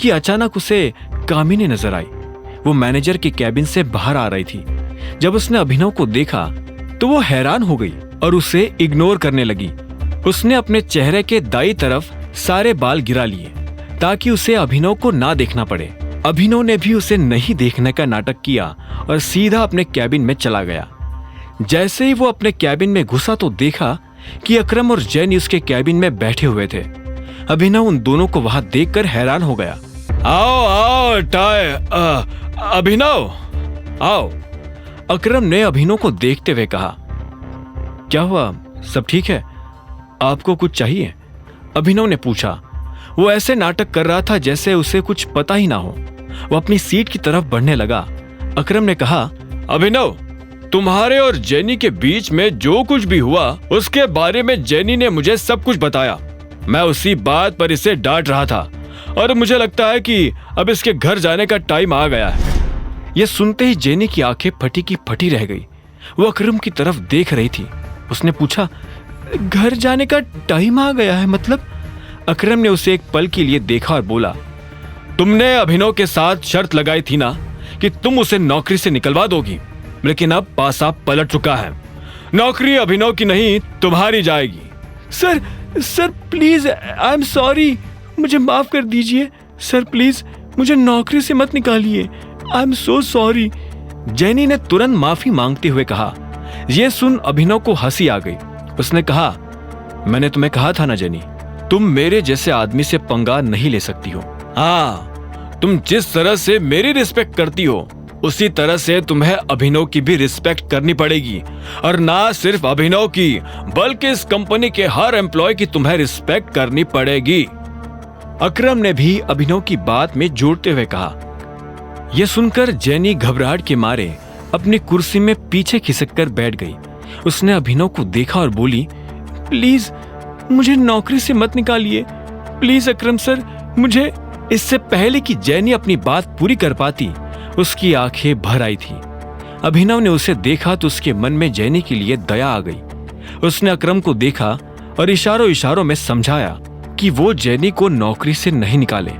जबकि अचानक उसे कामिनी नजर आई। वो मैनेजर के कैबिन से बाहर आ रही थी। जब उसने अभिनव को देखा तो वो हैरान हो गई और उसे इग्नोर करने लगी। उसने अपने चेहरे के दाईं तरफ सारे बाल गिरा लिए ताकि उसे अभिनव को ना देखना पड़े। अभिनव ने भी उसे नहीं देखने का नाटक किया और सीधा अपने कैबिन में चला गया। जैसे ही वो अपने कैबिन में घुसा तो देखा कि अकरम और जैनी उसके कैबिन में बैठे हुए थे। अभिनव उन दोनों को वहां देखकर हैरान हो गया। आओ आओ टाय, अभिनव आओ। अकरम ने अभिनव को देखते हुए कहा, क्या हुआ, सब ठीक है? आपको कुछ चाहिए? अभिनव ने पूछा। वो ऐसे नाटक कर रहा था जैसे उसे कुछ पता ही ना हो। वो अपनी सीट की तरफ बढ़ने लगा। अकरम ने कहा, अभिनव, तुम्हारे और जेनी के बीच में जो कुछ भी हुआ उसके बारे में जेनी ने मुझे सब कुछ बताया। मैं उसी बात पर इसे डांट रहा था और मुझे लगता है कि अब इसके घर जाने का टाइम आ गया है। यह सुनते ही जेनी की आंखें फटी की फटी रह गई। वो अकरम की तरफ देख रही थी। उसने पूछा, घर जाने का टाइम आ गया है मतलब? अकरम ने उसे एक पल के लिए देखा और बोला, तुमने अभिनव के साथ शर्त लगाई थी ना कि तुम उसे नौकरी से निकलवा दोगी, लेकिन अब पासा पलट चुका है। नौकरी अभिनव की नहीं तुम्हारी जाएगी। Sir please, I am sorry, मुझे माफ कर दीजिए। सर प्लीज मुझे नौकरी से मत निकालिए, I am so sorry. Jenny ने तुरंत माफी मांगते हुए कहा। यह सुन अभिनव को हंसी आ गई। उसने कहा, मैंने तुम्हें कहा था ना जेनी, तुम मेरे जैसे आदमी से पंगा नहीं ले सकती हो। हाँ, तुम जिस तरह से मेरी रिस्पेक्ट करती हो उसी तरह से तुम्हें अभिनव की भी रिस्पेक्ट करनी पड़ेगी। और ना सिर्फ अभिनव की बल्कि इस कंपनी के हर एम्प्लॉय की तुम्हें रिस्पेक्ट करनी पड़ेगी। अकरम ने भी अभिनव की बात में जोड़ते हुए कहा। यह सुनकर जेनी घबराहट के मारे अपनी कुर्सी में पीछे खिसककर बैठ गई। उसने अभिनव को देखा और बोली, प्लीज मुझे नौकरी से मत निकालिए, प्लीज अकरम सर, मुझे। इससे पहले कि जेनी अपनी बात पूरी कर पाती उसकी आंखें भर आई थी। अभिनव ने उसे देखा तो उसके मन में जेनी के लिए दया आ गई। उसने अकरम को देखा और इशारों इशारों में समझाया कि वो जेनी को नौकरी से नहीं निकाले।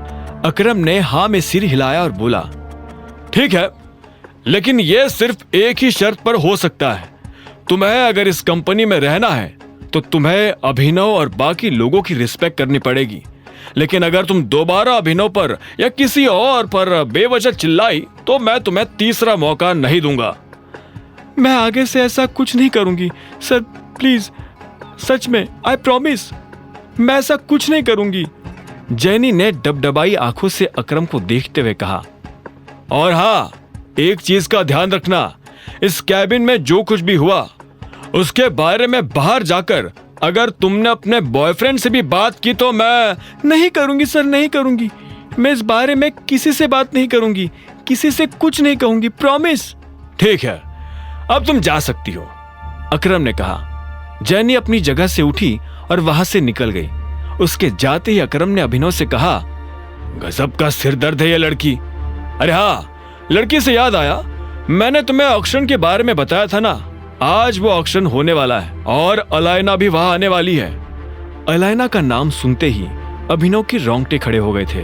अकरम ने हाँ में सिर हिलाया और बोला, ठीक है, लेकिन यह सिर्फ एक ही शर्त पर हो सकता है। तुम्हें अगर इस कंपनी में रहना है तो तुम्हें अभिनव और बाकी लोगों की रिस्पेक्ट करनी पड़ेगी। लेकिन अगर तुम दोबारा अभिनव पर या किसी और पर बेवजह चिल्लाई तो मैं तुम्हें तीसरा मौका नहीं दूंगा। मैं आगे से ऐसा कुछ नहीं करूंगी सर, प्लीज, सच में, आई प्रॉमिस, मैं ऐसा कुछ नहीं करूंगी। जेनी ने डबडबाई आंखों से अकरम को देखते हुए कहा, और हाँ, एक चीज का ध्यान रखना, इस कैबिन में जो कुछ भी हुआ उसके बारे में बाहर जाकर अगर तुमने अपने बॉयफ्रेंड से भी बात की तो मैं नहीं करूंगी सर, नहीं करूंगी। मैं इस बारे में किसी से बात नहीं करूंगी, किसी से कुछ नहीं कहूंगी, प्रॉमिस। ठीक है, अब तुम जा सकती हो, अकरम ने कहा। जेनी अपनी जगह से उठी और वहां से निकल गई। उसके जाते ही अकरम ने अभिनव से कहा, गजब का सिर दर्द है ये लड़की। अरे हाँ, लड़की से याद आया, मैंने तुम्हें ऑक्शन के बारे में बताया था ना, आज वो ऑक्शन होने वाला है और अलायना भी वहां आने वाली है। अलायना का नाम सुनते ही अभिनव के रोंगटे खड़े हो गए थे।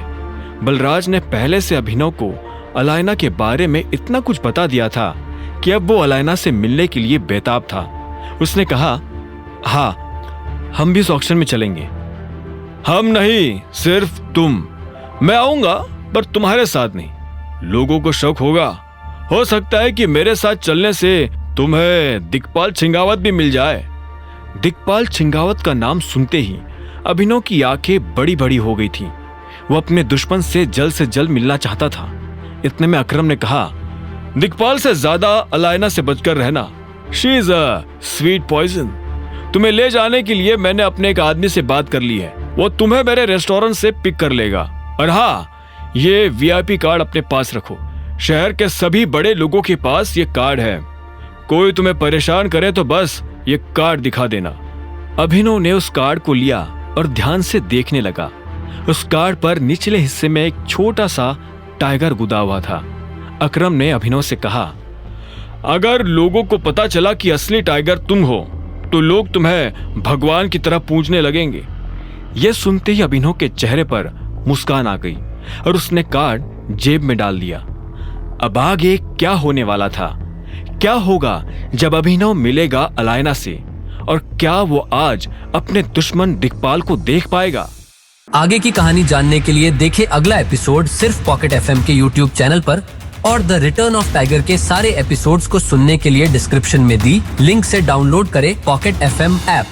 बलराज ने पहले से अभिनव को अलायना के बारे में इतना कुछ बता दिया था कि अब वो अलायना से मिलने के लिए बेताब था। उसने कहा, हाँ, हम भी इस ऑक्शन में चलेंगे। हम नहीं, सिर्फ तुम। मैं आऊंगा पर तुम्हारे साथ नहीं। लोगों को शक होगा, हो सकता है कि मेरे साथ चलने से तुम्हें दिक्पाल छिंगावत भी मिल जाए। दिक्पाल छिंगावत का नाम सुनते ही अभिनव की आंखें बड़ी बड़ी हो गई थी। वो अपने दुश्मन से जल्द मिलना चाहता था। इतने में अकरम ने कहा, दिक्पाल से ज्यादा अलायना से बचकर रहना, she is a sweet poison. तुम्हें ले जाने के लिए मैंने अपने एक आदमी से बात कर ली है, वो तुम्हें मेरे रेस्टोरेंट से पिक कर लेगा। और हाँ, ये वीआईपी कार्ड अपने पास रखो, शहर के सभी बड़े लोगों के पास ये कार्ड है। कोई तुम्हें परेशान करे तो बस ये कार्ड दिखा देना। अभिनव ने उस कार्ड को लिया और ध्यान से देखने लगा। उस कार्ड पर निचले हिस्से में एक छोटा सा टाइगर गुदा हुआ था। अकरम ने अभिनव से कहा, अगर लोगों को पता चला कि असली टाइगर तुम हो तो लोग तुम्हें भगवान की तरह पूजने लगेंगे। यह सुनते ही अभिनव के चेहरे पर मुस्कान आ गई। और उसने कार्ड जेब में डाल दिया। अब आगे क्या होने वाला था? क्या होगा जब अभिनव मिलेगा अलायना से? और क्या वो आज अपने दुश्मन दिक्पाल को देख पाएगा? आगे की कहानी जानने के लिए देखें अगला एपिसोड सिर्फ पॉकेट एफएम के यूट्यूब चैनल पर, और द रिटर्न ऑफ टाइगर के सारे एपिसोड्स को सुनने के लिए डिस्क्रिप्शन में दी लिंक से डाउनलोड करें पॉकेट एफएम ऐप।